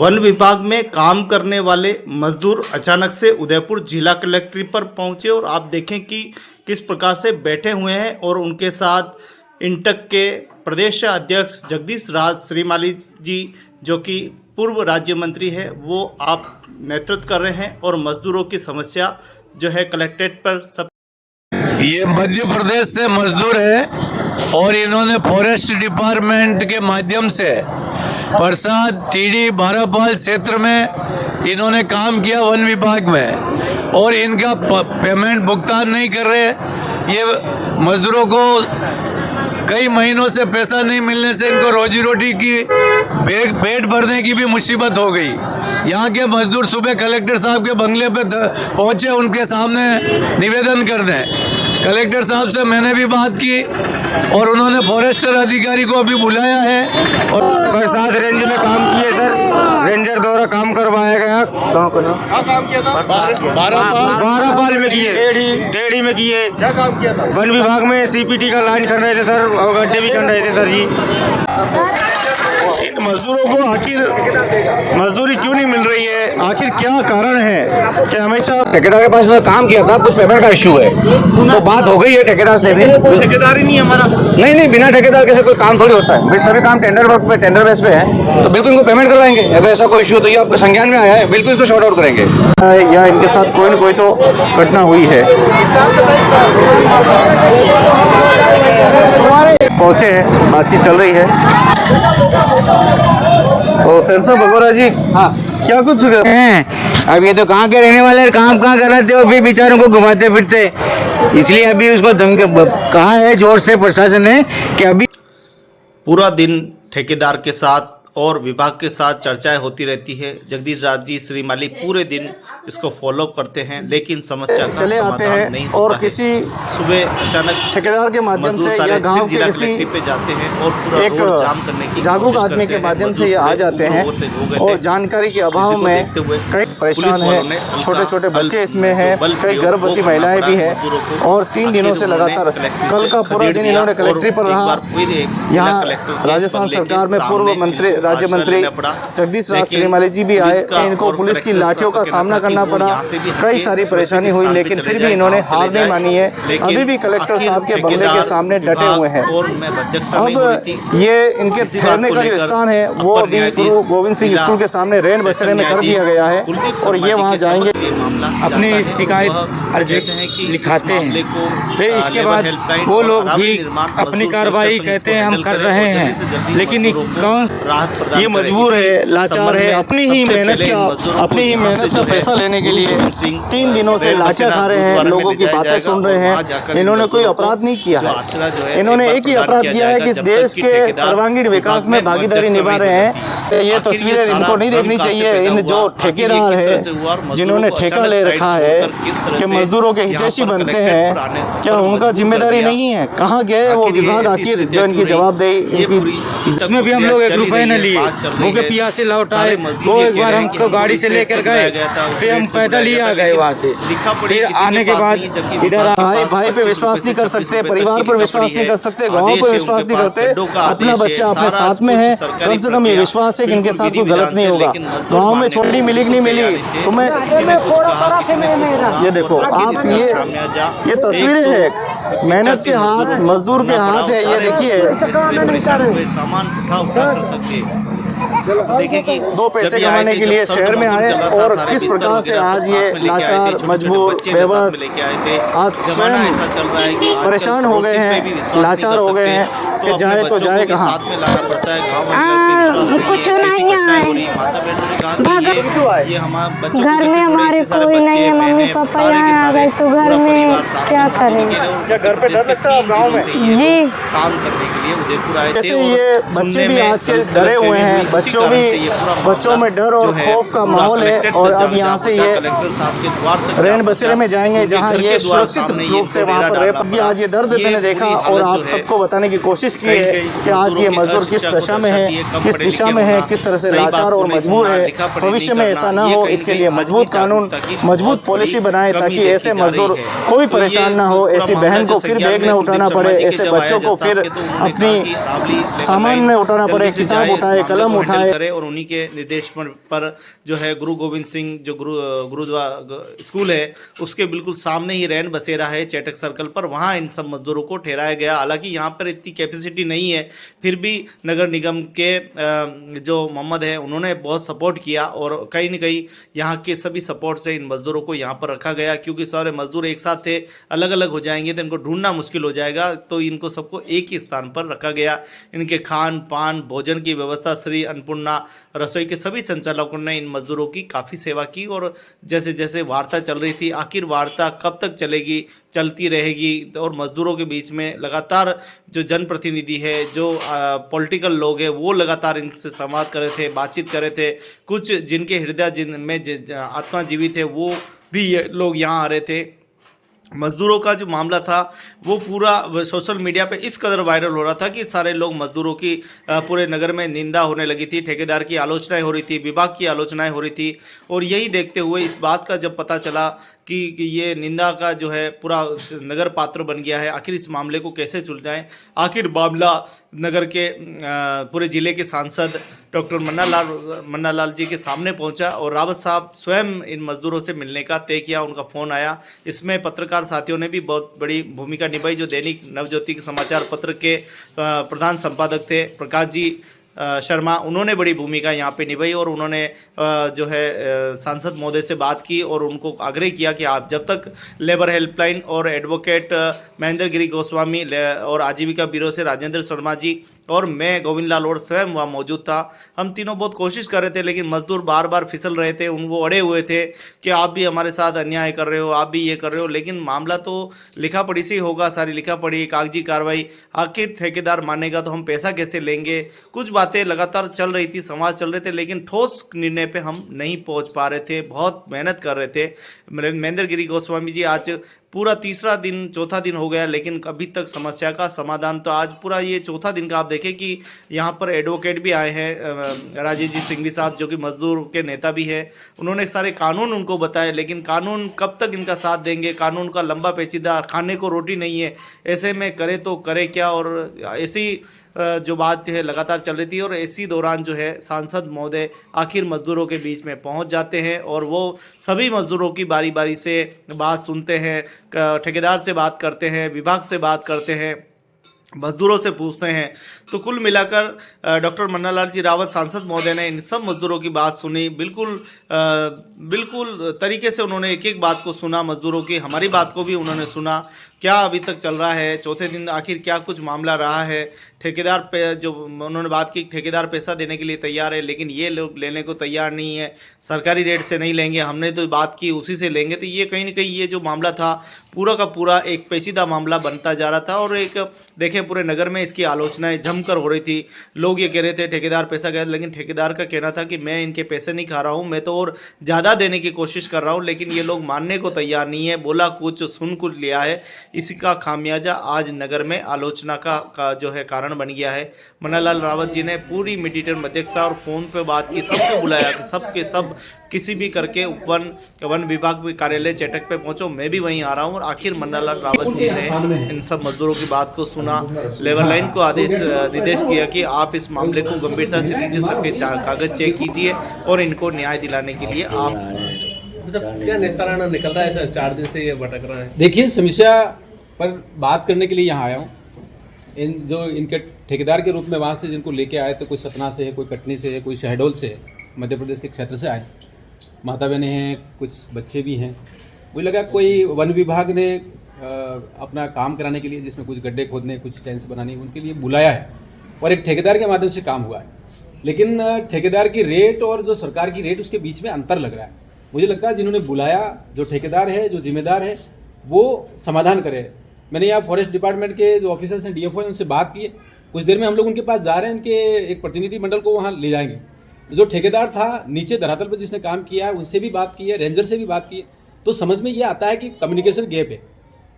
One विभाग में काम करने वाले मजदूर अचानक से उदयपुर जिला कलेक्ट्रेट पर पहुंचे और आप देखें कि किस प्रकार से बैठे हुए हैं और उनके साथ इंटक के प्रदेश अध्यक्ष जगदीश राज श्रीमाली जी जो कि पूर्व राज्य मंत्री है वो आप नेतृत्व कर रहे हैं और मजदूरों की समस्या जो है कलेक्ट्रेट पर सब। ये मध्य प्रदेश से मजदूर है और इन्होंने फॉरेस्ट डिपार्टमेंट के माध्यम से प्रसाद टीडी बारापाल क्षेत्र में इन्होंने काम किया वन विभाग में और इनका पेमेंट भुगतान नहीं कर रहे। ये मजदूरों को कई महीनों से पैसा नहीं मिलने से इनको रोजी रोटी की पेट भरने की भी मुसीबत हो गई। यहाँ के मजदूर सुबह कलेक्टर साहब के बंगले पे पहुँचे, उनके सामने निवेदन करने। कलेक्टर साहब से मैंने भी बात की और उन्होंने फॉरेस्टर अधिकारी को अभी बुलाया है और बरसात रेंज में काम किए सर, रेंजर द्वारा काम करवाया गया। काम किया था? बारापाल में किए, टेढ़ी में किए। क्या काम किया था? वन विभाग में सीपीटी का लाइन कर रहे थे सर और गड्ढे भी कर रहे थे सर जी। इन मजदूरों को आखिर मजदूरी क्यों नहीं मिल रही है, आखिर क्या कारण है? क्या हमेशा ठेकेदार के पास काम किया था, कुछ पेमेंट का इशू है तो बात हो गई है ठेकेदार से भी। ठेकेदार ही नहीं हमारा। नहीं, बिना ठेकेदार के से कोई काम थोड़ी होता है। सभी काम टेंडर वर्क पे, टेंडर बेस पे है तो बिल्कुल इनको पेमेंट करवाएंगे। अगर ऐसा कोई इशू तो ये आपके संज्ञान में आया है, बिल्कुल इसको शॉर्ट आउट करेंगे। या इनके साथ कोई न कोई तो घटना हुई है। पहुंचे हैं, बातचीत चल रही है। तो सेंसर बगोरा जी, हाँ क्या कुछ हैं? अब ये तो कहाँ के रहने वाले हैं, काम कहाँ कराते हो, फिर बेचारों को घुमाते फिरते। इसलिए अभी उसको धमकी कहा है जोर से प्रशासन ने कि अभी पूरा दिन ठेकेदार के साथ और विभाग के साथ चर्चाएं होती रहती है। जगदीश राज जी श्रीमाली पूरे दिन इसको फॉलो करते हैं लेकिन समस्या का चले आते समाधान हैं नहीं होता और है। किसी सुबह अचानक ठेकेदार के माध्यम से या गांव के किसी पे जाते हैं और पूरा एक रोड जाम करने की जागरूक कोशिश आदमी करते के हैं। माध्यम से ये आ जाते हैं और जानकारी के अभाव में कई परेशान है। छोटे छोटे बच्चे इसमें हैं, कई गर्भवती महिलाएं भी हैं और 3 दिनों से लगातार कल का पूरा दिन इन्होंने कलेक्ट्रेट पर रहा। यहाँ राजस्थान सरकार में पूर्व मंत्री राज्य मंत्री जगदीश राज श्रीमाली जी भी आए। इनको पुलिस की लाठियों का सामना करना पड़ा, कई सारी परेशानी हुई लेकिन फिर भी इन्होंने हार नहीं मानी है। अभी भी कलेक्टर साहब के बंगले के सामने डटे हुए हैं। अब ये इनके ठहरने का जो स्थान है वो अभी गुरु गोविंद सिंह स्कूल के सामने रेन बसेरे में कर दिया गया है और ये वहाँ जाएंगे, अपनी शिकायत अर्जी लिखाते हैं। फिर इसके बाद वो लोग भी अपनी कार्रवाई कहते हैं हम कर रहे हैं, लेकिन कौन ये मजबूर है, लाचार है, अपनी ही मेहनत का पैसा लेने के लिए 3 दिनों से लाठियां खा रहे हैं, लोगों की बातें सुन रहे हैं। इन्होंने कोई अपराध नहीं किया है, इन्होंने एक ही अपराध किया है कि देश के सर्वांगीण विकास में भागीदारी निभा रहे हैं। ये तस्वीरें इनको नहीं देखनी चाहिए। इन जो ठेकेदार है जिन्होंने ठेका ले रखा है कि मजदूरों के हितैषी बनते हैं, क्या उनका जिम्मेदारी नहीं है? कहाँ गए वो विभाग आखिर जो इनकी जवाबदेही इनकी? इसमें भी हम लोग 1 रुपए न लिए, भूखे प्यासे लौट आए। वो एक बार हमको गाड़ी से लेकर गए, फिर हम पैदल ही आ गए वहाँ से। फिर आने के बाद इधर भाई पे विश्वास नहीं कर सकते, परिवार पर विश्वास नहीं कर सकते, गाँव पर विश्वास नहीं करते। अपना बच्चा अपने साथ में है, कम से कम ये विश्वास है कि इनके साथ कोई गलत नहीं होगा। गाँव में छोटी मिली कि नहीं मिली तुम्हें, ये देखो आप, ये तस्वीरें है मेहनत के हाथ, मजदूर के हाथ है। ये देखिए सामान उठा कर सकते। देखिए कि 2 पैसे कमाने के लिए शहर में आए और किस प्रकार से आज ये लाचार, मजबूर, बेबस आज स्वयं परेशान हो गए हैं, लाचार हो गए हैं कि जाए तो जाए कहाँ। कुछ नहीं है, घर में हमारे कोई नहीं है, मम्मी पापा यहाँ आ गए तो घर में क्या करेंगे? क्या घर पे डर लगता है गाँव में? जी, काम करने के लिए उदयपुर आए थे। जैसे ये बच्चे भी आज के डरे हुए हैं, बच्चों में डर और खौफ का माहौल है और अब यहाँ से ये रेन बसेरे में जाएंगे जहाँ ये सुरक्षित रूप से वहाँ पर रहे। अभी आज ये दर्द मैंने देखा और आप सबको बताने की कोशिश की है कि आज ये मजदूर किस दशा में है, किस दिशा में है, किस तरह से लाचार और मजबूर है। भविष्य में ऐसा ना हो, इसके लिए मजबूत कानून, मजबूत पॉलिसी बनाए ताकि ऐसे मजदूर कोई परेशान ना हो, ऐसी बहन को फिर बैग न उठाना पड़े, ऐसे बच्चों को फिर अपनी सामान में उठाना पड़े, किताब उठाए, कलम उठाए। और उन्हीं के निर्देश पर जो है गुरु गोविंद सिंह जो गुरुद्वारा स्कूल है उसके बिल्कुल सामने ही रैन बसेरा है चेटक सर्कल पर, वहाँ इन सब मजदूरों को ठहराया गया। हालांकि यहाँ पर इतनी कैपेसिटी नहीं है, फिर भी नगर निगम के जो मोहम्मद है उन्होंने बहुत सपोर्ट किया और कहीं न कहीं यहाँ के सभी सपोर्ट से इन मजदूरों को यहाँ पर रखा गया, क्योंकि सारे मजदूर एक साथ थे, अलग अलग हो जाएंगे तो इनको ढूंढना मुश्किल हो जाएगा, तो इनको सबको एक ही स्थान पर रखा गया। इनके खान पान भोजन की व्यवस्था श्री अन्नपूर्णा रसोई के सभी संचालकों ने इन मजदूरों की काफ़ी सेवा की। और जैसे जैसे वार्ता चल रही थी, आखिर वार्ता कब तक चलेगी, चलती रहेगी, और मजदूरों के बीच में लगातार जो जनप्रतिनिधि है, जो पॉलिटिकल लोग हैं, वो लगातार इनसे संवाद कर रहे थे, बातचीत कर रहे थे। कुछ जिनके हृदय में आत्मा जीवित है वो भी लोग यहाँ आ रहे थे। मजदूरों का जो मामला था वो पूरा सोशल मीडिया पे इस कदर वायरल हो रहा था कि सारे लोग मजदूरों की पूरे नगर में निंदा होने लगी थी, ठेकेदार की आलोचनाएं हो रही थी, विभाग की आलोचनाएं हो रही थी। और यही देखते हुए इस बात का जब पता चला कि ये निंदा का जो है पूरा नगर पात्र बन गया है, आखिर इस मामले को कैसे सुलझाएं, आखिर मामला नगर के पूरे ज़िले के सांसद डॉक्टर मन्ना लाल जी के सामने पहुंचा और रावत साहब स्वयं इन मजदूरों से मिलने का तय किया। उनका फ़ोन आया। इसमें पत्रकार साथियों ने भी बहुत बड़ी भूमिका निभाई। जो दैनिक नवज्योति के समाचार पत्र के प्रधान संपादक थे प्रकाश जी शर्मा, उन्होंने बड़ी भूमिका यहाँ पे निभाई और उन्होंने जो है सांसद महोदय से बात की और उनको आग्रह किया कि आप जब तक लेबर हेल्पलाइन और एडवोकेट महेंद्र गिरी गोस्वामी और आजीविका ब्यूरो से राजेंद्र शर्मा जी और मैं गोविंद लाल और स्वयं वहाँ मौजूद था, हम तीनों बहुत कोशिश कर रहे थे, लेकिन मजदूर बार बार फिसल रहे थे, वो अड़े हुए थे कि आप भी हमारे साथ अन्याय कर रहे हो, आप भी ये कर रहे हो। लेकिन मामला तो लिखा पढ़ी से ही होगा, सारी लिखा पढ़ी कागजी कार्रवाई, आखिर ठेकेदार मानेगा तो हम पैसा कैसे लेंगे। कुछ बातें लगातार चल रही थी, संवाद चल रहे थे, लेकिन ठोस निर्णय पे हम नहीं पहुंच पा रहे थे, बहुत मेहनत कर रहे थे। महेंद्र गिरी गोस्वामी जी आज पूरा तीसरा दिन चौथा दिन हो गया, लेकिन अभी तक समस्या का समाधान, तो आज पूरा ये चौथा दिन का आप देखें कि यहाँ पर एडवोकेट भी आए हैं, राजेश जी सिंघवी साहब जो कि मजदूर के नेता भी है, उन्होंने सारे कानून उनको बताए, लेकिन कानून कब तक इनका साथ देंगे। कानून का लंबा पेचीदा, खाने को रोटी नहीं है, ऐसे में करे तो करे क्या। और ऐसी जो बात जो है लगातार चल रही थी और इसी दौरान जो है सांसद महोदय आखिर मजदूरों के बीच में पहुंच जाते हैं और वो सभी मजदूरों की बारी बारी से बात सुनते हैं, ठेकेदार से बात करते हैं, विभाग से बात करते हैं, मजदूरों से पूछते हैं। तो कुल मिलाकर डॉक्टर मन्नालाल जी रावत सांसद महोदय ने इन सब मजदूरों की बात सुनी, बिल्कुल तरीके से उन्होंने एक एक बात को सुना, मजदूरों की हमारी बात को भी उन्होंने सुना, क्या अभी तक चल रहा है, चौथे दिन आखिर क्या कुछ मामला रहा है। ठेकेदार पे जो उन्होंने बात की, ठेकेदार पैसा देने के लिए तैयार है, लेकिन ये लोग लेने को तैयार नहीं है, सरकारी रेट से नहीं लेंगे, हमने तो बात की उसी से लेंगे। तो ये कहीं ना कहीं ये जो मामला था पूरा का पूरा एक पेचीदा मामला बनता जा रहा था और एक देखें पूरे नगर में इसकी आलोचनाएं जमकर हो रही थी। लोग ये कह रहे थे ठेकेदार पैसा गया, लेकिन ठेकेदार का कहना था कि मैं इनके पैसे नहीं खा रहा हूँ, मैं तो और ज़्यादा देने की कोशिश कर रहा हूँ, लेकिन ये लोग मानने को तैयार नहीं है, बोला कुछ सुन कुछ लिया है। इसी का खामियाजा आज नगर में आलोचना का जो है कारण बन गया है। मन्नालाल रावत जी ने पूरी मीडिएटर मध्यस्थता और फ़ोन पे बात की, सबको बुलाया कि सबके सब किसी भी करके वन विभाग कार्यालय चेटक पे पहुंचो, मैं भी वहीं आ रहा हूं। और आखिर मन्नालाल रावत जी ने इन सब मजदूरों की बात को सुना, लेबर लाइन को निर्देश किया कि आप इस मामले को गंभीरता से लीजिए, सबके कागज चेक कीजिए और इनको न्याय दिलाने के लिए आप क्या निस्तारण निकल रहा है सर, 4 दिन से ये भटक रहा है। देखिए, समस्या पर बात करने के लिए यहाँ आया हूँ। इनके ठेकेदार के रूप में वहाँ से जिनको लेके आए थे, कोई सतना से है, कोई कटनी से है, कोई शहडोल से है, मध्य प्रदेश के क्षेत्र से आए, माता बहनें हैं, कुछ बच्चे भी हैं। मुझे लगा कोई वन विभाग ने अपना काम कराने के लिए, जिसमें कुछ गड्ढे खोदने, कुछ टेंस बनाने, उनके लिए बुलाया है और एक ठेकेदार के माध्यम से काम हुआ है। लेकिन ठेकेदार की रेट और जो सरकार की रेट, उसके बीच में अंतर लग रहा है। मुझे लगता है जिन्होंने बुलाया, जो ठेकेदार है, जो जिम्मेदार है, वो समाधान करे। मैंने यहाँ फॉरेस्ट डिपार्टमेंट के जो ऑफिसर्स हैं, डीएफओ हैं, उनसे बात की है। कुछ देर में हम लोग उनके पास जा रहे हैं, इनके एक प्रतिनिधि मंडल को वहाँ ले जाएंगे। जो ठेकेदार था नीचे धरातल पर जिसने काम किया है, उनसे भी बात की है, रेंजर से भी बात की है। तो समझ में ये आता है कि कम्युनिकेशन गैप है।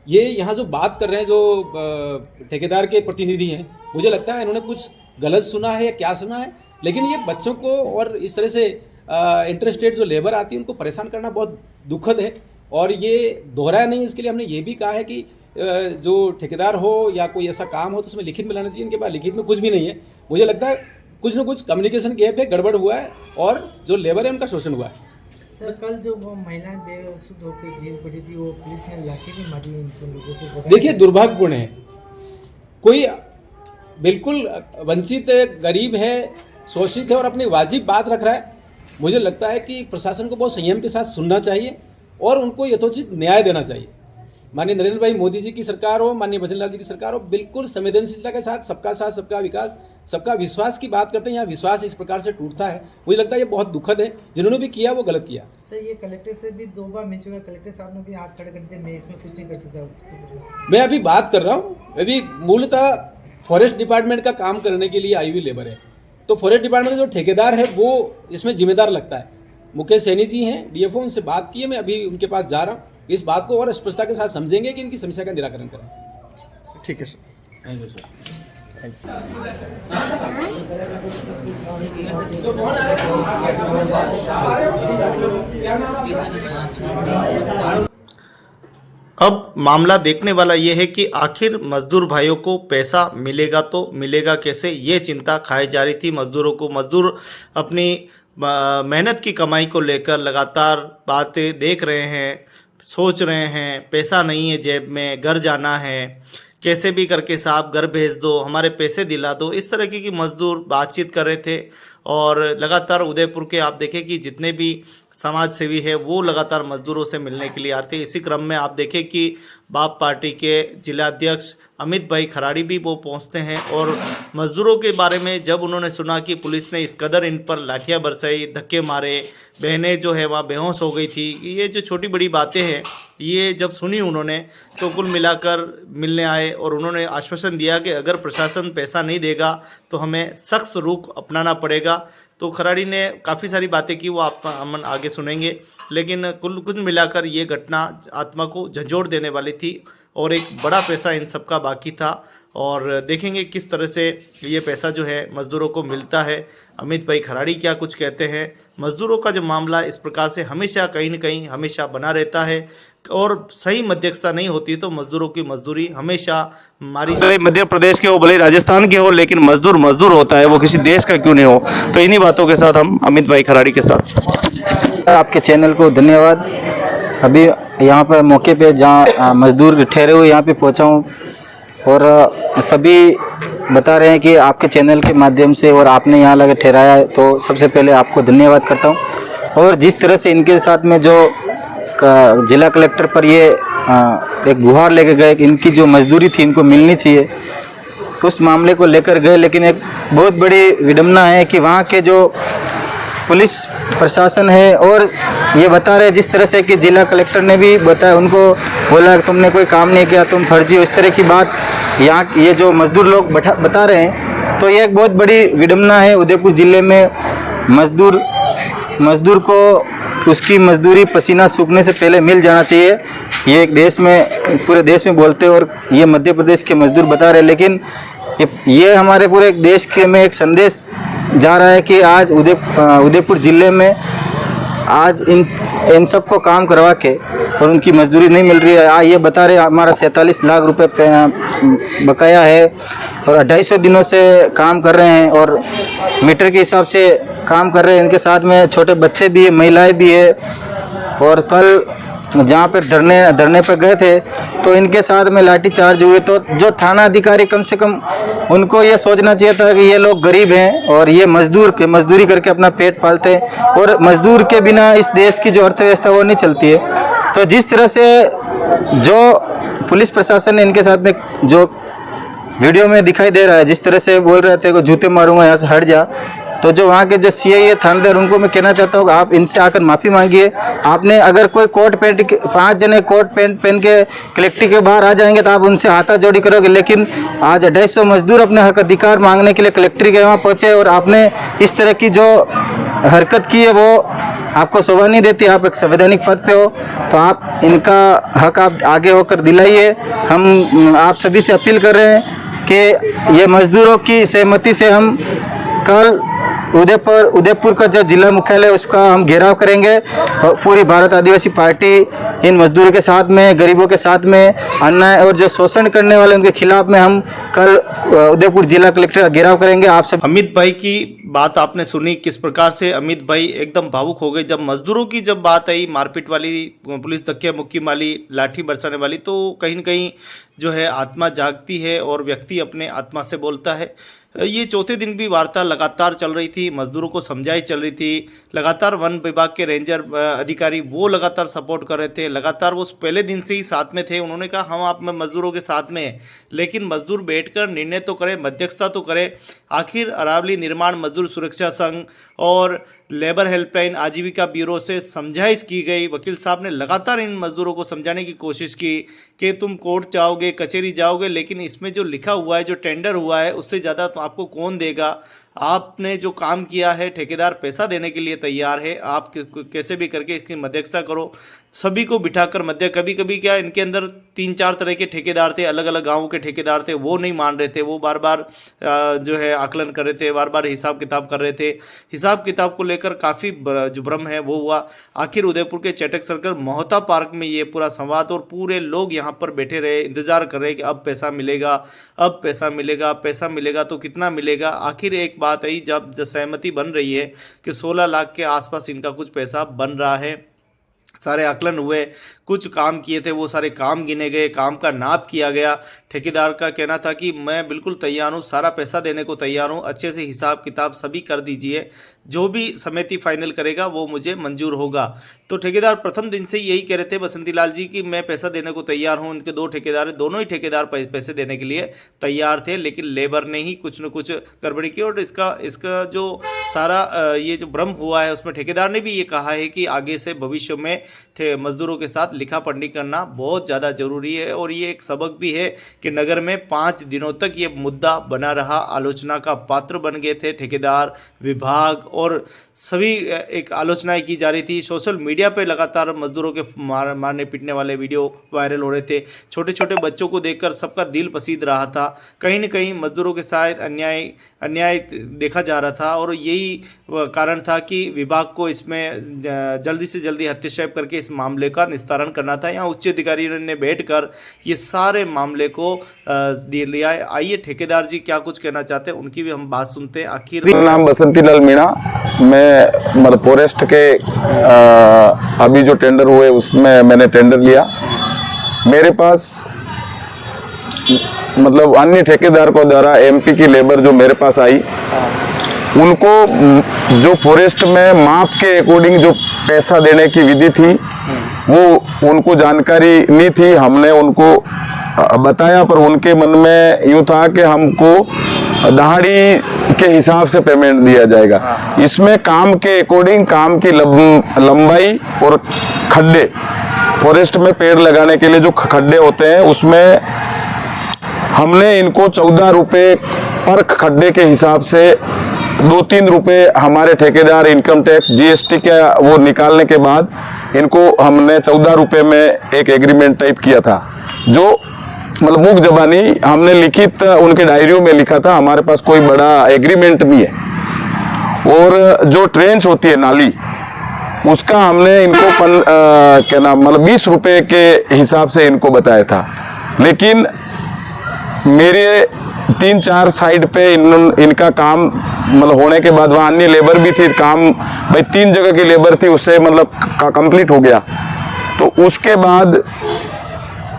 ये यहाँ जो बात कर रहे हैं, जो ठेकेदार के प्रतिनिधि हैं, मुझे लगता है इन्होंने कुछ गलत सुना है या क्या सुना है, लेकिन ये बच्चों को और इस तरह से इंटरस्टेट जो लेबर आती है उनको परेशान करना बहुत दुखद है, और ये दोहराया नहीं। इसके लिए हमने ये भी कहा है कि जो ठेकेदार हो या कोई ऐसा काम हो तो उसमें लिखित में लाना चाहिए। इनके पास लिखित में कुछ भी नहीं है। मुझे लगता है कुछ ना कुछ कम्युनिकेशन गैप है, गड़बड़ हुआ है, और जो लेबर है उनका शोषण हुआ है। सर कल जो वो महिलाएं बेसुध होकर गिर पड़ी थी, वो पुलिस ने लाठी भी मारी उन लोगों को। देखिए दुर्भाग्यपूर्ण है, कोई बिल्कुल वंचित है, गरीब है, शोषित है और अपनी वाजिब बात रख रहा है। मुझे लगता है कि प्रशासन को बहुत संयम के साथ सुनना चाहिए और उनको यथोचित न्याय देना चाहिए। माननीय नरेंद्र भाई मोदी जी की सरकार हो, माननीय भजन लाल जी की सरकार हो, बिल्कुल संवेदनशीलता के साथ सबका विकास, सबका विश्वास की बात करते हैं। यहाँ विश्वास इस प्रकार से टूटता है, मुझे लगता है ये बहुत दुखद है। जिन्होंने भी किया वो गलत किया। सर ये कलेक्टर से भी 2 बार मिल चुका, कलेक्टर साहब ने भी हाथ खड़े कर दिए, मैं इसमें कुछ नहीं कर सकता। मैं अभी बात कर रहा हूँ, अभी मूलतः फॉरेस्ट डिपार्टमेंट का काम करने के लिए आई हुई लेबर है, तो फॉरेस्ट डिपार्टमेंट का जो ठेकेदार है वो इसमें जिम्मेदार लगता है। मुकेश सैनी जी हैं डीएफओ, उनसे बात की है, मैं अभी उनके पास जा रहा हूँ। इस बात को और स्पष्टता के साथ समझेंगे कि इनकी समस्या का निराकरण करें। ठीक है सर, थैंक यू सर। अब मामला देखने वाला ये है कि आखिर मजदूर भाइयों को पैसा मिलेगा तो मिलेगा कैसे, ये चिंता खाई जा रही थी मजदूरों को। मजदूर अपनी मेहनत की कमाई को लेकर लगातार बातें देख रहे हैं, सोच रहे हैं, पैसा नहीं है जेब में, घर जाना है, कैसे भी करके साहब घर भेज दो, हमारे पैसे दिला दो, इस तरह की मजदूर बातचीत कर रहे थे। और लगातार उदयपुर के आप देखें कि जितने भी समाज सेवी है वो लगातार मजदूरों से मिलने के लिए आते हैं। इसी क्रम में आप देखें कि बाप पार्टी के जिलाध्यक्ष अमित भाई खराड़ी भी वो पहुंचते हैं और मजदूरों के बारे में जब उन्होंने सुना कि पुलिस ने इस कदर इन पर लाठियां बरसाई, धक्के मारे, बहनें जो है वहाँ बेहोश हो गई थी, ये जो छोटी बड़ी बातें हैं ये जब सुनी उन्होंने तो कुल मिलाकर मिलने आए और उन्होंने आश्वासन दिया कि अगर प्रशासन पैसा नहीं देगा तो हमें सख्त रुख अपनाना पड़ेगा। तो खराड़ी ने काफ़ी सारी बातें की, वो आप हम आगे सुनेंगे, लेकिन कुल मिलाकर ये घटना आत्मा को झंझोड़ देने वाली थी और एक बड़ा पैसा इन सब का बाकी था। और देखेंगे किस तरह से ये पैसा जो है मज़दूरों को मिलता है। अमित भाई खराड़ी क्या कुछ कहते हैं। मज़दूरों का जो मामला इस प्रकार से हमेशा कहीं न कहीं हमेशा बना रहता है और सही मध्यस्थता नहीं होती तो मज़दूरों की मजदूरी हमेशा मारी। मध्य प्रदेश के हो भले राजस्थान के हो, लेकिन मजदूर मजदूर होता है, वो किसी देश का क्यों नहीं हो। तो इन्हीं बातों के साथ हम अमित भाई खराड़ी के साथ। आपके चैनल को धन्यवाद। अभी यहाँ पर मौके पे जहाँ मजदूर ठहरे हुए यहाँ पे पहुँचा हूँ और सभी बता रहे हैं कि आपके चैनल के माध्यम से और आपने यहाँ लगे ठहराया है, तो सबसे पहले आपको धन्यवाद करता हूँ। और जिस तरह से इनके साथ में जो जिला कलेक्टर पर ये एक गुहार लेके गए कि इनकी जो मजदूरी थी इनको मिलनी चाहिए, उस मामले को लेकर गए। लेकिन एक बहुत बड़ी विडंबना है कि वहाँ के जो पुलिस प्रशासन है और ये बता रहे जिस तरह से कि जिला कलेक्टर ने भी बताया, उनको बोला कि तुमने कोई काम नहीं किया, तुम फर्जी हो, इस तरह की बात यहाँ ये जो मजदूर लोग बता रहे हैं। तो ये एक बहुत बड़ी विडंबना है। उदयपुर ज़िले में मजदूर को उसकी मजदूरी पसीना सूखने से पहले मिल जाना चाहिए। ये एक देश में पूरे देश में बोलते हैं और ये मध्य प्रदेश के मजदूर बता रहे हैं। लेकिन ये हमारे पूरे देश के में एक संदेश जा रहा है कि आज उदयपुर ज़िले में आज इन सबको काम करवा के और उनकी मजदूरी नहीं मिल रही है। ये बता रहे हमारा 47 लाख रुपए बकाया है और 250 दिनों से काम कर रहे हैं और मीटर के हिसाब से काम कर रहे हैं। इनके साथ में छोटे बच्चे भी है, महिलाएं भी है। और कल जहाँ पर धरने पर गए थे तो इनके साथ में लाठी चार्ज हुए। तो जो थाना अधिकारी कम से कम उनको ये सोचना चाहिए था कि ये लोग गरीब हैं और ये मजदूरी करके अपना पेट पालते हैं और मजदूर के बिना इस देश की जो अर्थव्यवस्था वो नहीं चलती है। तो जिस तरह से जो पुलिस प्रशासन ने इनके साथ में जो वीडियो में दिखाई दे रहा है, जिस तरह से बोल रहे थे को जूते मारूंगा, यहाँ से हट जा, तो जो वहाँ के जो सीआईए थानेदार उनको मैं कहना चाहता हूँ आप इनसे आकर माफ़ी मांगिए। आपने अगर कोई कोट पैंट 5 जने कोट पैंट पहन के कलेक्ट्री के बाहर आ जाएंगे तो आप उनसे हाथा जोड़ी करोगे, लेकिन आज 250 मजदूर अपने हक अधिकार मांगने के लिए कलेक्ट्री के वहाँ पहुँचे और आपने इस तरह की जो हरकत की है वो आपको शोभा नहीं देती। आप एक संवैधानिक पद पे हो तो आप इनका हक आप आगे होकर दिलाइए। हम आप सभी से अपील कर रहे हैं कि ये मजदूरों की सहमति से हम कल उदयपुर का जो जिला मुख्यालय उसका हम घेराव करेंगे। पूरी भारत आदिवासी पार्टी इन मजदूरों के साथ में, गरीबों के साथ में, अन्याय और जो शोषण करने वाले उनके खिलाफ में हम कल उदयपुर जिला कलेक्टर का घेराव करेंगे। आप सब अमित भाई की बात आपने सुनी, किस प्रकार से अमित भाई एकदम भावुक हो गए जब मजदूरों की जब बात आई, मारपीट वाली, पुलिस धक्के मुक्की वाली, लाठी बरसाने वाली, तो कहीं न कहीं जो है आत्मा जागती है और व्यक्ति अपने आत्मा से बोलता है। ये चौथे दिन भी वार्ता लगातार चल रही थी, मजदूरों को समझाई चल रही थी, लगातार वन विभाग के रेंजर अधिकारी वो लगातार सपोर्ट कर रहे थे, लगातार वो पहले दिन से ही साथ में थे। उन्होंने कहा हम आप मजदूरों के साथ में हैं, लेकिन मजदूर बैठकर निर्णय तो करें, मध्यस्थता तो करें। आखिर अरावली निर्माण मजदूर सुरक्षा संघ और लेबर हेल्पलाइन आजीविका ब्यूरो से समझाइश की गई। वकील साहब ने लगातार इन मजदूरों को समझाने की कोशिश की कि तुम कोर्ट जाओगे, कचहरी जाओगे, लेकिन इसमें जो लिखा हुआ है, जो टेंडर हुआ है, उससे ज़्यादा तो आपको कौन देगा। आपने जो काम किया है, ठेकेदार पैसा देने के लिए तैयार है, आप कैसे भी करके इसकी मध्यस्थता करो। सभी को बिठाकर मध्य, कभी कभी क्या इनके अंदर 3-4 तरह के ठेकेदार थे, अलग अलग गांवों के ठेकेदार थे, वो नहीं मान रहे थे, वो बार बार जो है आकलन कर रहे थे, बार बार हिसाब किताब कर रहे थे। हिसाब किताब को लेकर काफ़ी जो भ्रम है वो हुआ। आखिर उदयपुर के चेटक सर्कल मोहता पार्क में ये पूरा संवाद और पूरे लोग यहाँ पर बैठे रहे, इंतजार कर रहे कि अब पैसा मिलेगा, अब पैसा मिलेगा, पैसा मिलेगा तो कितना मिलेगा। आखिर एक बात आई जब सहमति बन रही है कि 16 लाख के आसपास इनका कुछ पैसा बन रहा है। सारे आकलन हुए, कुछ काम किए थे वो सारे काम गिने गए, काम का नाप किया गया। ठेकेदार का कहना था कि मैं बिल्कुल तैयार हूँ, सारा पैसा देने को तैयार हूँ, अच्छे से हिसाब किताब सभी कर दीजिए, जो भी समिति फाइनल करेगा वो मुझे मंजूर होगा। तो ठेकेदार प्रथम दिन से यही कह रहे थे बसंती लाल जी कि मैं पैसा देने को तैयार हूँ। उनके 2 ठेकेदार, दोनों ही ठेकेदार पैसे देने के लिए तैयार थे, लेकिन लेबर ने ही कुछ न कुछ गड़बड़ी की। और इसका जो सारा ये जो भ्रम हुआ है उसमें ठेकेदार ने भी ये कहा है कि आगे से भविष्य में मजदूरों के साथ लिखा पढ़ी करना बहुत ज़्यादा ज़रूरी है। और ये एक सबक भी है कि नगर में 5 दिनों तक ये मुद्दा बना रहा, आलोचना का पात्र बन गए थे ठेकेदार, विभाग और सभी। एक आलोचनाएं की जा रही थी, सोशल मीडिया पे लगातार मजदूरों के मारने पीटने वाले वीडियो वायरल हो रहे थे। छोटे छोटे बच्चों को देखकर सबका दिल पसीज रहा था। कहीं न कहीं मजदूरों के साथ अन्याय देखा जा रहा था और यही कारण था कि विभाग को इसमें जल्दी से जल्दी हस्तक्षेप करके इस मामले का निस्तारण करना था। यहाँ उच्च अधिकारियों ने बैठकर ये सारे मामले को दे लिया है। आइए ठेकेदार जी क्या कुछ कहना चाहते हैं, उनकी भी हम बात सुनते हैं। आखिर मेरा नाम बसंती लाल मीणा, मैं मतलब फॉरेस्ट के अभी जो टेंडर हुए उसमें मैंने टेंडर लिया। मेरे पास मतलब अन्य ठेकेदार को द्वारा एमपी की लेबर जो मेरे पास आई, उनको जो फॉरेस्ट में माप के अकॉर्डिंग जो पैसा देने की विधि थी वो उनको जानकारी नहीं थी। हमने उनको बताया पर उनके मन में यूँ था कि हमको दहाड़ी के हिसाब से पेमेंट दिया जाएगा। इसमें काम के अकॉर्डिंग काम की लंबाई और खड्डे, फॉरेस्ट में पेड़ लगाने के लिए जो खड्डे होते हैं उसमें हमने इनको 14 रुपये पर खड्डे के हिसाब से 2-3 रुपये हमारे ठेकेदार इनकम टैक्स जीएसटी का वो निकालने के बाद इनको हमने 14 रुपये में एक एग्रीमेंट टाइप किया था, जो मतलब मुख जबानी हमने लिखित उनके डायरियों में लिखा था। हमारे पास कोई बड़ा एग्रीमेंट नहीं है। और जो ट्रेंच होती है नाली, उसका हमने इनको क्या नाम मतलब 20 रुपये के हिसाब से इनको बताया था। लेकिन मेरे 3-4 साइड पे इनका काम मतलब होने के बाद वहाँ अन्य लेबर भी थी, काम भाई 3 जगह की लेबर थी, उससे मतलब कंप्लीट हो गया। तो उसके बाद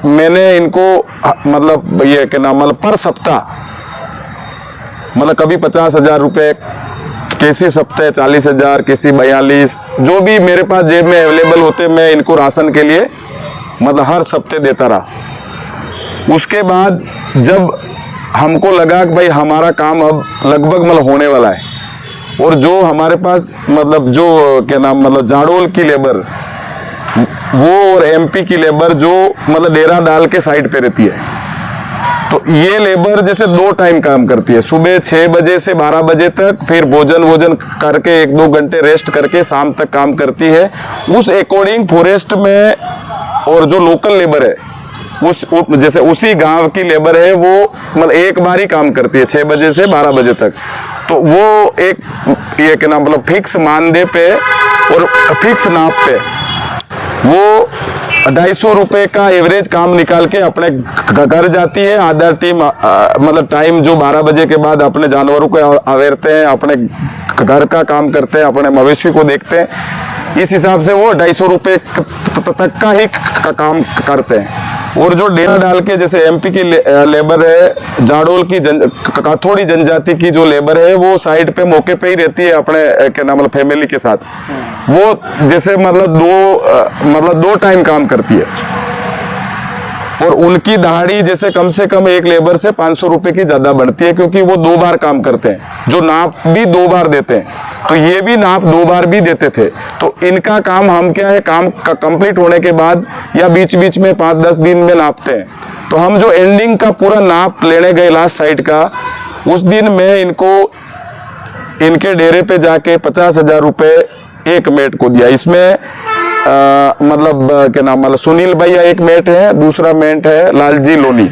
मैंने इनको मतलब ये क्या नाम मतलब पर सप्ताह मतलब कभी 50,000 रुपये, किसी सप्ताह 40,000, किसी 42, जो भी मेरे पास जेब में अवेलेबल होते मैं इनको राशन के लिए मतलब हर सप्ताह देता रहा। उसके बाद जब हमको लगा कि भाई हमारा काम अब लगभग मतलब होने वाला है और जो हमारे पास मतलब जो क्या नाम मतलब जाडोल की लेबर वो और एमपी की लेबर जो मतलब डेरा डाल के साइड पे रहती है, तो ये लेबर जैसे 2 टाइम काम करती है, सुबह 6 बजे से 12 बजे तक, फिर भोजन करके 1-2 घंटे रेस्ट करके शाम तक काम करती है। उस अकॉर्डिंग फॉरेस्ट में और जो लोकल लेबर है उस जैसे उसी गांव की लेबर है वो मतलब एक बार ही काम करती है 6 बजे से 12 बजे तक। तो वो एक ये क्या नाम मतलब फिक्स मानदेय पे और फिक्स नाप पे वो 250 रुपये का एवरेज काम निकाल के अपने घर जाती है। आधा टीम मतलब टाइम जो 12 बजे के बाद अपने जानवरों को अवेरते हैं, अपने घर का काम करते हैं, अपने मवेशी को देखते हैं। इस हिसाब से वो 250 रुपये तक का ही काम करते हैं। और जो डेरा डाल के जैसे एमपी की लेबर है, जाडोल की काथोड़ी जनजाति की जो लेबर है वो साइड पे मौके पे ही रहती है अपने क्या नाम मतलब फैमिली के साथ। वो जैसे मतलब दो टाइम काम करती है और उनकी दहाड़ी जैसे कम से कम एक लेबर से 500 रुपए की ज्यादा बढ़ती है, क्योंकि वो 2 बार काम करते हैं, जो नाप भी 2 बार देते हैं। तो ये भी नाप 2 बार भी देते थे। तो इनका काम हम क्या है, काम कंप्लीट होने के बाद या बीच बीच में 5-10 दिन में नापते हैं। तो हम जो एंडिंग का पूरा नाप लेने गए लास्ट साइड का, उस दिन में इनको इनके डेरे पे जाके 50,000 रुपये एक मेट को दिया। इसमें मतलब क्या नाम मतलब सुनील भैया एक मेट है, दूसरा मेट है लालजी लोनी।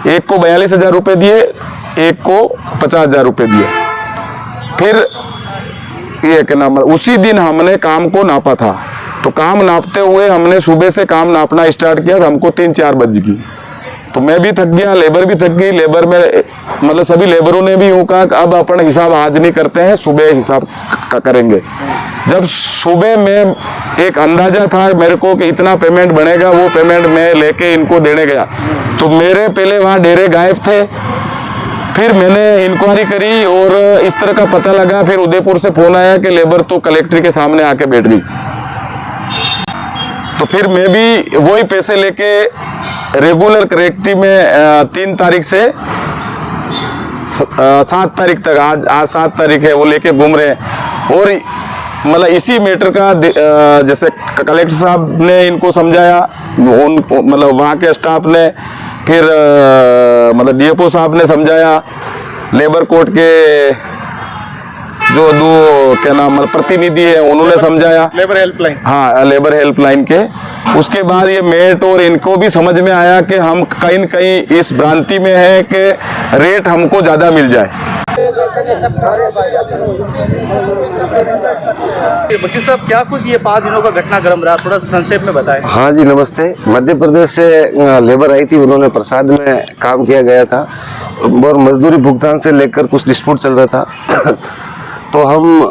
एक को 42,000 रुपये दिए, एक को 50,000 रुपये दिए। फिर ये क्या नाम उसी दिन हमने काम को नापा था। तो काम नापते हुए हमने सुबह से काम नापना स्टार्ट किया, हमको 3-4 बज गई। तो मैं भी थक गया, लेबर भी थक गई। लेबर में मतलब सभी लेबरों ने भी यूँ कहा कि अब अपन हिसाब आज नहीं करते हैं, सुबह हिसाब का करेंगे। जब सुबह में एक अंदाजा था मेरे को कि इतना पेमेंट बनेगा, वो पेमेंट मैं लेके इनको देने गया तो मेरे पहले वहाँ डेरे गायब थे। फिर मैंने इंक्वायरी करी और इस तरह का पता लगा। फिर उदयपुर से फोन आया कि लेबर तो कलेक्टर के सामने आके बैठ गई। तो फिर मैं भी वही पैसे लेके रेगुलर कलेक्ट्री में 3 तारीख से 7 तारीख तक, आज 7 तारीख है, वो लेके घूम रहे हैं। और मतलब इसी मैटर का जैसे कलेक्टर साहब ने इनको समझाया, उन मतलब वहाँ के स्टाफ ने, फिर मतलब डीएफओ साहब ने समझाया, लेबर कोर्ट के जो 2 क्या नाम मतलब प्रतिनिधि है उन्होंने समझाया, लेबर हेल्पलाइन, हाँ लेबर हेल्पलाइन के। उसके बाद ये मेट और इनको भी समझ में आया कि हम कहीं न कहीं इस भ्रांति में है कि रेट हमको ज़्यादा मिल जाए। वकील साहब, क्या कुछ ये 5 दिनों का घटनाक्रम रहा, थोड़ा सा संक्षेप में बताएं। हाँ जी नमस्ते। मध्य प्रदेश से लेबर आई थी, उन्होंने प्रसाद में काम किया गया था और मजदूरी भुगतान से लेकर कुछ डिस्प्यूट चल रहा था। तो हम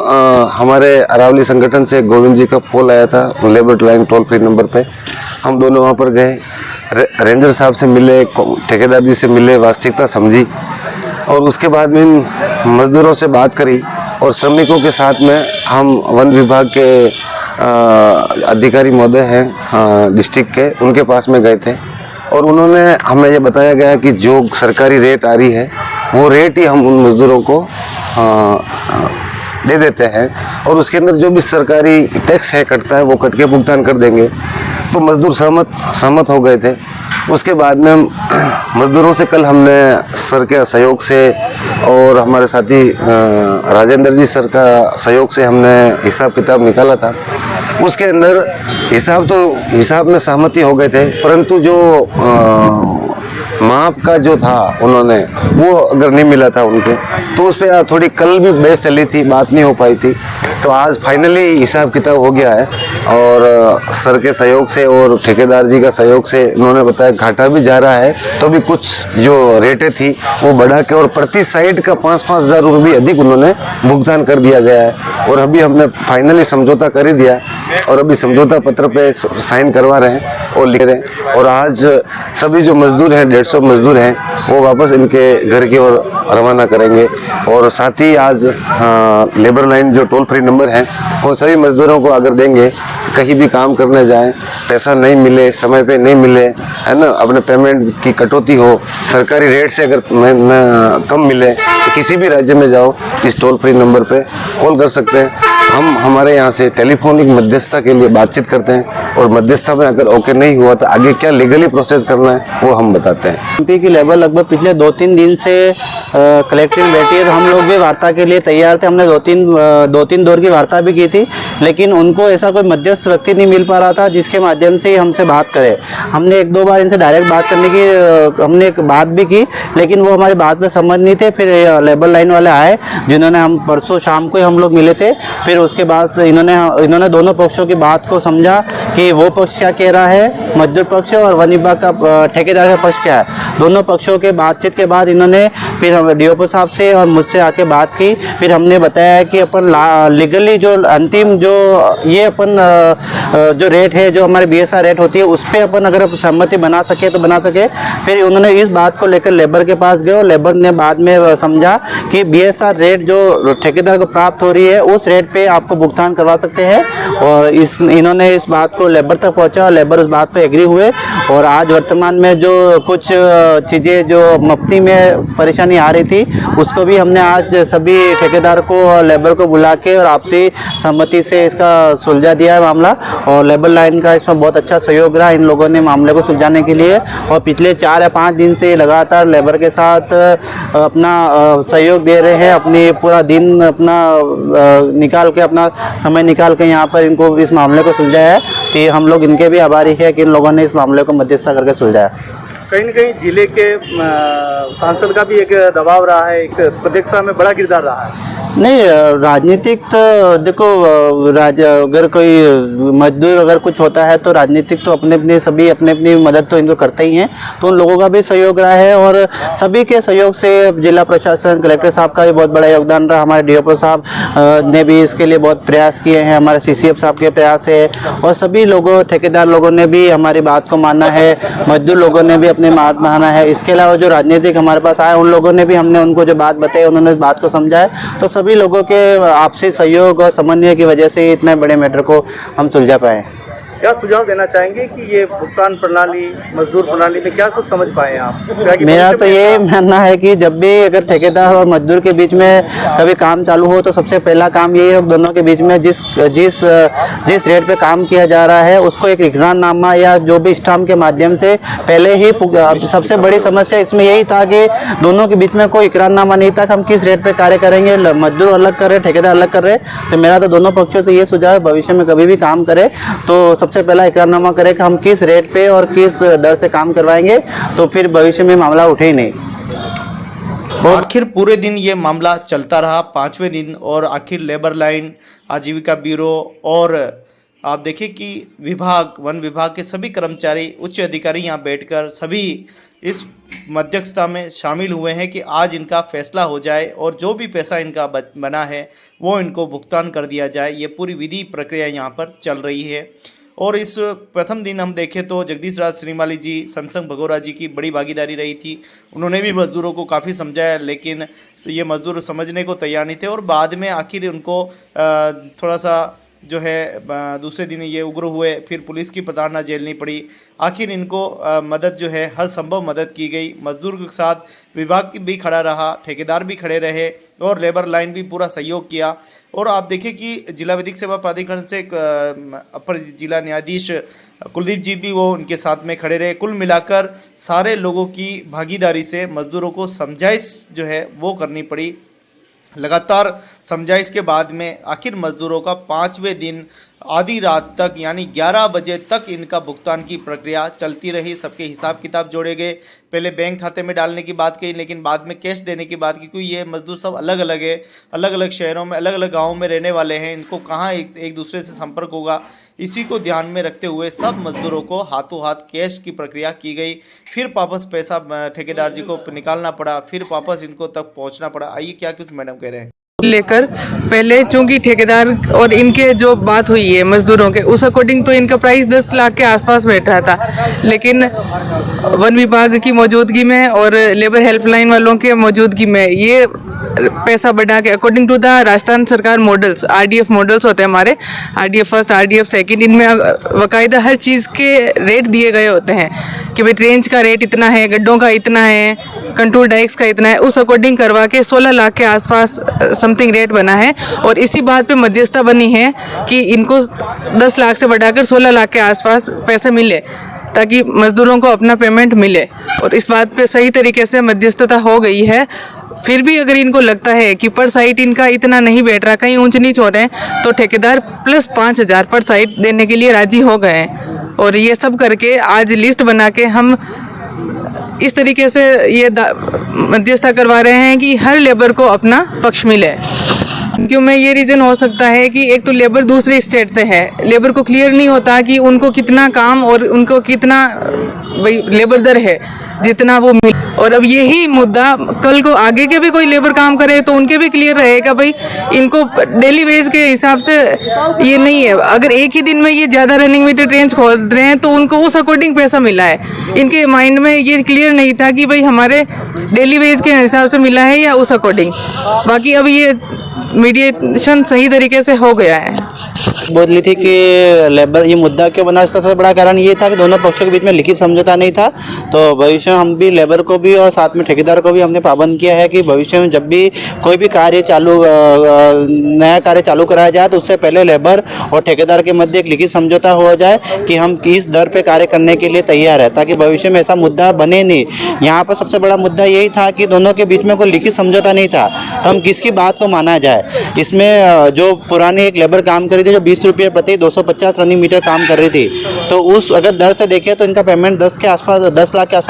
हमारे अरावली संगठन से गोविंद जी का कॉल आया था labour line toll free number पे। हम दोनों वहाँ पर गए, रेंजर साहब से मिले, ठेकेदार जी से मिले, वास्तविकता समझी और उसके बाद में इन मजदूरों से बात करी और श्रमिकों के साथ में हम वन विभाग के अधिकारी महोदय हैं डिस्ट्रिक्ट के, उनके पास में गए थे और उन्होंने हमें ये बताया गया कि जो सरकारी रेट आ रही है वो रेट ही हम उन मजदूरों को दे देते हैं और उसके अंदर जो भी सरकारी टैक्स है कटता है वो कट के भुगतान कर देंगे। तो मजदूर सहमत हो गए थे। उसके बाद में मजदूरों से कल हमने सर के सहयोग से और हमारे साथी राजेंद्र जी सर का सहयोग से हमने हिसाब किताब निकाला था। उसके अंदर हिसाब में सहमति हो गए थे, परंतु जो माप का जो था उन्होंने वो अगर नहीं मिला था उनके, तो उस पर थोड़ी कल भी बहस चली थी, बात नहीं हो पाई थी। तो आज फाइनली हिसाब किताब हो गया है और सर के सहयोग से और ठेकेदार जी का सहयोग से उन्होंने बताया घाटा भी जा रहा है, तो भी कुछ जो रेटें थी वो बढ़ा के और प्रति साइड का 5-5 हज़ार रुपये भी अधिक उन्होंने भुगतान कर दिया गया है। और अभी हमने फाइनली समझौता कर ही दिया और अभी समझौता पत्र पे साइन करवा रहे हैं और लिख रहे हैं। और आज सभी जो मजदूर हैं, 150 मजदूर हैं, वो वापस इनके घर की ओर रवाना करेंगे। और साथ ही आज लेबर लाइन जो टोल फ्री नंबर है वो सभी मजदूरों को अगर देंगे, कहीं भी काम करने जाएं, पैसा नहीं मिले, समय पे नहीं मिले, है ना, अपने पेमेंट की कटौती हो, सरकारी रेट से अगर कम मिले, तो किसी भी राज्य में जाओ इस टोल फ्री नंबर पे कॉल कर सकते हैं। हम हमारे यहाँ से टेलीफोनिक मध्यस्थता के लिए बातचीत करते हैं और मध्यस्थता में अगर ओके नहीं हुआ तो आगे क्या लीगली प्रोसेस करना है वो हम बताते हैं। एमपी की लेबर लगभग पिछले 2-3 दिन से कलेक्टर में बैठी है, तो हम लोग भी वार्ता के लिए तैयार थे। हमने दो तीन दौर की वार्ता भी की थी, लेकिन उनको ऐसा कोई मध्यस्थ व्यक्ति नहीं मिल पा रहा था जिसके माध्यम से ही हमसे बात करे। हमने 1-2 बार इनसे डायरेक्ट बात करने की हमने एक बात भी की, लेकिन वो हमारी बात में समझ नहीं थे। फिर लेबर लाइन वाले आए, जिन्होंने हम परसों शाम को हम लोग मिले थे। फिर उसके बाद इन्होंने दोनों पक्षों की बात को समझा कि वो पक्ष क्या कह रहा है, मजदूर पक्ष और वन विभाग का ठेकेदार का पक्ष क्या है। दोनों पक्षों के बातचीत के बाद इन्होंने फिर हम डीओपी साहब से और मुझसे आके बात की। फिर हमने बताया कि अपन लीगली जो अंतिम जो ये अपन जो रेट है, जो हमारे BSR रेट होती है, उस पर अपन अगर सहमति बना सके तो बना सके। फिर उन्होंने इस बात को लेकर लेबर के पास गए और लेबर ने बाद में समझा कि BSR रेट जो ठेकेदार को प्राप्त हो रही है उस रेट पे आपको भुगतान करवा सकते हैं। और इन्होंने इस बात को लेबर तक पहुंचा और लेबर उस बात पे एग्री हुए। और आज वर्तमान में जो कुछ चीज़ें जो मफ्ती में परेशानी आ रही थी, उसको भी हमने आज सभी ठेकेदार को और लेबर को बुला के और आपसी सहमति से इसका सुलझा दिया है मामला। और लेबर लाइन का इसमें बहुत अच्छा सहयोग रहा इन लोगों ने मामले को सुलझाने के लिए। और पिछले 4 या 5 दिन से लगातार लेबर के साथ अपना सहयोग दे रहे हैं, अपनी पूरा दिन अपना निकाल के, अपना समय निकाल के यहाँ पर इनको इस मामले को सुलझाया है। कि हम लोग इनके भी आभारी है कि इन लोगों ने इस मामले को मध्यस्थता करके सुलझाया। कहीं न कहीं जिले के सांसद का भी एक दबाव रहा है, एक प्रतिष्ठा में बड़ा किरदार रहा है। नहीं, राजनीतिक तो देखो, अगर कोई मजदूर अगर कुछ होता है तो राजनीतिक तो सभी अपनी मदद तो इनको करते ही हैं। तो उन लोगों का भी सहयोग रहा है और सभी के सहयोग से जिला प्रशासन, कलेक्टर साहब का भी बहुत बड़ा योगदान रहा। हमारे DOP साहब ने भी इसके लिए बहुत प्रयास किए हैं, हमारे CCF साहब के प्रयास है। और सभी लोगों, ठेकेदार लोगों ने भी हमारी बात को माना है, मजदूर लोगों ने भी अपनी बात माना है। इसके अलावा जो राजनीतिक हमारे पास आए, उन लोगों ने भी, हमने उनको जो बात बताई, उन्होंने इस बात को समझा है। तो सभी लोगों के आपसी सहयोग और समन्वय की वजह से इतने बड़े मैटर को हम सुलझा पाए। क्या सुझाव देना चाहेंगे कि ये भुगतान प्रणाली, मजदूर प्रणाली में क्या कुछ समझ पाए आप? मेरा तो ये मानना है कि जब भी अगर ठेकेदार और मजदूर के बीच में कभी काम चालू हो तो सबसे पहला काम ये है, दोनों के बीच में जिस रेट पे काम किया जा रहा है उसको एक इकरारनामा या जो भी स्टाम्प के माध्यम से पहले ही, सबसे बड़ी समस्या इसमें यही था कि दोनों के बीच में कोई इकरारनामा नहीं था कि हम किस रेट पे कार्य करेंगे, मजदूर अलग कर रहे, ठेकेदार अलग कर रहे। तो मेरा तो दोनों पक्षों से ये सुझाव है, भविष्य में कभी भी काम करे तो सबसे पहला इकरारनामा करें कि हम किस रेट पे और किस दर से काम करवाएंगे, तो फिर भविष्य में मामला उठे ही नहीं। आखिर पूरे दिन ये मामला चलता रहा, 5वें दिन, और आखिर लेबर लाइन, आजीविका ब्यूरो और आप देखिए कि विभाग, वन विभाग के सभी कर्मचारी, उच्च अधिकारी यहाँ बैठकर सभी इस मध्यस्थता में शामिल हुए हैं कि आज इनका फैसला हो जाए और जो भी पैसा इनका बना है वो इनको भुगतान कर दिया जाए। ये पूरी विधि प्रक्रिया यहाँ पर चल रही है। और इस प्रथम दिन हम देखें तो जगदीश राज श्रीमाली जी, समसंग भगोरा जी की बड़ी भागीदारी रही थी। उन्होंने भी मजदूरों को काफ़ी समझाया, लेकिन ये मजदूर समझने को तैयार नहीं थे। और बाद में आखिर उनको थोड़ा सा जो है दूसरे दिन ये उग्र हुए, फिर पुलिस की प्रताड़ना झेलनी पड़ी। आखिर इनको मदद जो है, हर संभव मदद की गई। मजदूर के साथ विभाग भी खड़ा रहा, ठेकेदार भी खड़े रहे और लेबर लाइन भी पूरा सहयोग किया। और आप देखिए कि जिला विधिक सेवा प्राधिकरण से अपर जिला न्यायाधीश कुलदीप जी भी वो उनके साथ में खड़े रहे। कुल मिलाकर सारे लोगों की भागीदारी से मजदूरों को समझाइश जो है वो करनी पड़ी। लगातार समझाइश के बाद में आखिर मजदूरों का 5वें दिन आधी रात तक यानी 11 बजे तक इनका भुगतान की प्रक्रिया चलती रही। सबके हिसाब किताब जोड़े गए। पहले बैंक खाते में डालने की बात कही, लेकिन बाद में कैश देने की बात की, क्योंकि ये मजदूर सब अलग अलग है, अलग अलग शहरों में, अलग अलग गाँवों में रहने वाले हैं। इनको कहाँ एक दूसरे से संपर्क होगा, इसी को ध्यान में रखते हुए सब मजदूरों को हाथों हाथ कैश की प्रक्रिया की गई। फिर वापस पैसा ठेकेदार जी को निकालना पड़ा, फिर वापस इनको तक पहुँचना पड़ा। आइए क्या कुछ मैडम कह रहे हैं। लेकर पहले चूंकि ठेकेदार और इनके जो बात हुई है मजदूरों के, उस अकॉर्डिंग तो इनका प्राइस 10 लाख के आसपास बैठ रहा था। लेकिन वन विभाग की मौजूदगी में और लेबर हेल्पलाइन वालों के मौजूदगी में ये पैसा बढ़ा के अकॉर्डिंग टू द राजस्थान सरकार मॉडल्स, RDF मॉडल्स होते हैं हमारे, RDF फर्स्ट, RDF सेकंड, इनमें बाकायदा हर चीज़ के रेट दिए गए होते हैं कि भाई ट्रेंच का रेट इतना है, गड्ढों का इतना है, कंट्रोल डाइक्स का इतना है। उस अकॉर्डिंग करवा के 16 लाख के आसपास समथिंग रेट बना है और इसी बात पे मध्यस्थता बनी है कि इनको 10 लाख से बढ़ाकर 16 लाख के आसपास पैसे मिले ताकि मजदूरों को अपना पेमेंट मिले, और इस बात पे सही तरीके से मध्यस्थता हो गई है। फिर भी अगर इनको लगता है कि पर साइट इनका इतना नहीं बैठ रहा, कहीं ऊंच नीच हो रहे हैं, तो ठेकेदार प्लस 5,000 पर साइट देने के लिए राजी हो गए हैं। और ये सब करके आज लिस्ट बना के हम इस तरीके से ये मध्यस्थता करवा रहे हैं कि हर लेबर को अपना पक्ष मिले। क्यों में ये रीज़न हो सकता है कि एक तो लेबर दूसरे स्टेट से है, लेबर को क्लियर नहीं होता कि उनको कितना काम और उनको कितना भाई लेबर दर है जितना वो मिल, और अब यही मुद्दा कल को आगे के भी कोई लेबर काम करे तो उनके भी क्लियर रहेगा भाई इनको डेली वेज के हिसाब से ये नहीं है। अगर एक ही दिन में ये ज़्यादा रनिंग मीटर ट्रेन खोल रहे हैं तो उनको उस अकॉर्डिंग पैसा मिला है। इनके माइंड में ये क्लियर नहीं था कि भाई हमारे डेली वेज के हिसाब से मिला है या उस अकॉर्डिंग। बाकी अब ये मीडिएशन सही तरीके से हो गया है। बोल रही थी कि लेबर ये मुद्दा क्यों बना, इसका सबसे बड़ा कारण ये था कि दोनों पक्षों के बीच में लिखित समझौता नहीं था। तो भविष्य में हम भी लेबर को भी और साथ में ठेकेदार को भी हमने पाबंद किया है कि भविष्य में जब भी कोई भी कार्य नया कार्य चालू कराया जाए तो उससे पहले लेबर और ठेकेदार के मध्य एक लिखित समझौता हो जाए कि हम किस दर पे कार्य करने के लिए तैयार है, ताकि भविष्य में ऐसा मुद्दा बने नहीं। यहाँ पर सबसे बड़ा मुद्दा यही था कि दोनों के बीच में कोई लिखित समझौता नहीं था, तो हम किसकी बात को माना जाए। इसमें जो पुरानी एक लेबर काम कर रही थी जो 20 रुपये प्रति 250 रनिंग मीटर काम कर रही थी, तो उस अगर दर से देखें तो इनका पेमेंट 10 लाख के आसपास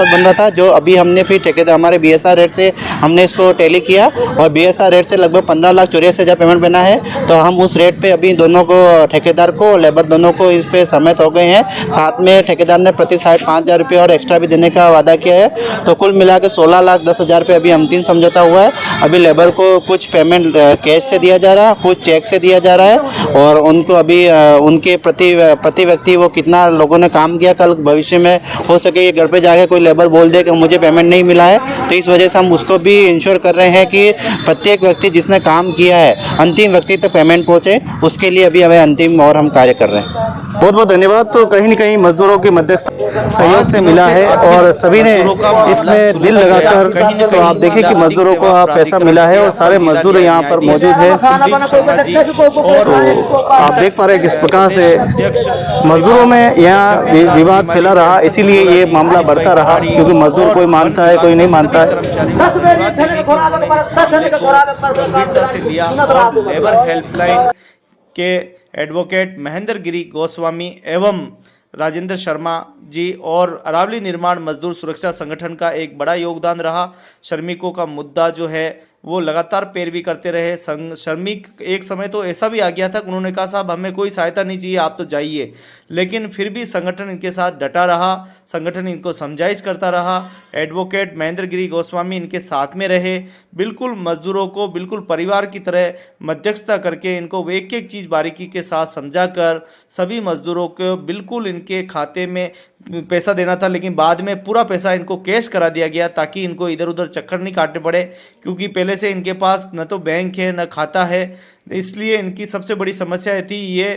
बन रहा था, जो अभी हमने फिर ठेकेदार हमारे BSR रेट से हमने इसको टैली किया और BSR रेट से लगभग 15,84,000 पेमेंट बना है। तो हम उस रेट पे अभी दोनों को ठेकेदार को और लेबर दोनों को इस पे सहमत हो गए हैं। साथ में ठेकेदार ने प्रति साइड 5,000 रुपये और एक्स्ट्रा भी देने का वादा किया है। तो कुल मिला के 16,10,000 रुपये अभी अंतिम समझौता हुआ है। अभी लेबर को कुछ पेमेंट कैश से दिया जा रहा है, कुछ चेक से दिया जा रहा है, और उनको अभी उनके प्रति व्यक्ति वो कितना लोगों ने काम किया, कल भविष्य में हो सके ये घर पे जाके कोई लेबर बोल दे कि मुझे पेमेंट नहीं मिला है, तो इस वजह से हम उसको भी इंश्योर कर रहे हैं कि प्रत्येक व्यक्ति जिसने काम किया है अंतिम व्यक्ति तक पेमेंट पहुँचे। उसके लिए अभी हमें अंतिम और हम कार्य कर रहे हैं। बहुत बहुत धन्यवाद। तो कहीं न कहीं मजदूरों की मध्यस्थ सहयोग से मिला है और सभी ने इसमें दिल लगाकर, तो आप देखें कि मजदूरों को पैसा मिला है और सारे मजदूर यहाँ पर मौजूद है। तो आप देख पा रहे हैं किस प्रकार से मजदूरों में यहाँ विवाद फैला रहा, इसीलिए ये मामला बढ़ता रहा, क्योंकि मजदूर कोई मानता है कोई नहीं मानता है। लेबर हेल्पलाइन के एडवोकेट महेंद्र गिरी गोस्वामी एवं राजेंद्र शर्मा जी और अरावली निर्माण मजदूर सुरक्षा संगठन का एक बड़ा योगदान रहा। श्रमिकों का मुद्दा जो है वो लगातार पैरवी करते रहे। श्रमिक एक समय तो ऐसा भी आ गया था कि उन्होंने कहा साहब हमें कोई सहायता नहीं चाहिए, आप तो जाइए, लेकिन फिर भी संगठन इनके साथ डटा रहा, संगठन इनको समझाइश करता रहा। एडवोकेट महेंद्र गिरी गोस्वामी इनके साथ में रहे, बिल्कुल मजदूरों को बिल्कुल परिवार की तरह मध्यस्थता करके इनको एक एक चीज़ बारीकी के साथ समझा कर सभी मजदूरों को बिल्कुल इनके खाते में पैसा देना था, लेकिन बाद में पूरा पैसा इनको कैश करा दिया गया ताकि इनको इधर उधर चक्कर नहीं काटने पड़े, क्योंकि पहले से इनके पास न तो बैंक है न खाता है। इसलिए इनकी सबसे बड़ी समस्या थी, ये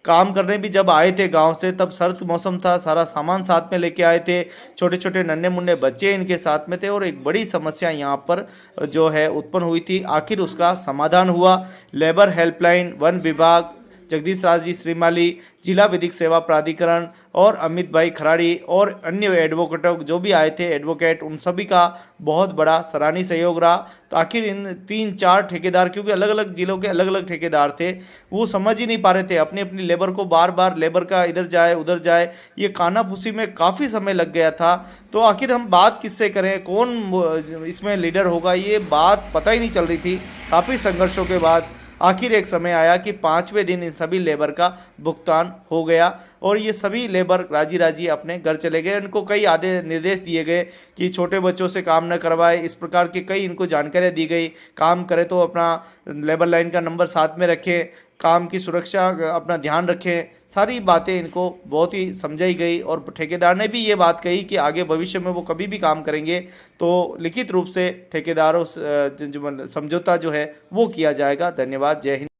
काम करने भी जब आए थे गांव से तब सर्द मौसम था, सारा सामान साथ में लेके आए थे, छोटे छोटे नन्हे मुन्ने बच्चे इनके साथ में थे और एक बड़ी समस्या यहाँ पर जो है उत्पन्न हुई थी। आखिर उसका समाधान हुआ। लेबर हेल्पलाइन, वन विभाग, जगदीश राज जी श्रीमाली, जिला विधिक सेवा प्राधिकरण और अमित भाई खराड़ी और अन्य एडवोकेटों जो भी आए थे एडवोकेट, उन सभी का बहुत बड़ा सराहनीय सहयोग रहा। तो आखिर इन 3-4 ठेकेदार, क्योंकि अलग अलग जिलों के अलग अलग ठेकेदार थे, वो समझ ही नहीं पा रहे थे अपनी अपनी लेबर को, बार बार लेबर का इधर जाए उधर जाए, ये कानाफूसी में काफ़ी समय लग गया था। तो आखिर हम बात किससे करें, कौन इसमें लीडर होगा, ये बात पता ही नहीं चल रही थी। काफ़ी संघर्षों के बाद आखिर एक समय आया कि 5वें दिन इन सभी लेबर का भुगतान हो गया और ये सभी लेबर राजी राजी अपने घर चले गए। इनको कई आदेश निर्देश दिए गए कि छोटे बच्चों से काम न करवाए, इस प्रकार के कई इनको जानकारियाँ दी गई। काम करे तो अपना लेबर लाइन का नंबर साथ में रखें, काम की सुरक्षा अपना ध्यान रखें, सारी बातें इनको बहुत ही समझाई गई। और ठेकेदार ने भी ये बात कही कि आगे भविष्य में वो कभी भी काम करेंगे तो लिखित रूप से ठेकेदारों समझौता जो है वो किया जाएगा। धन्यवाद। जय हिंद।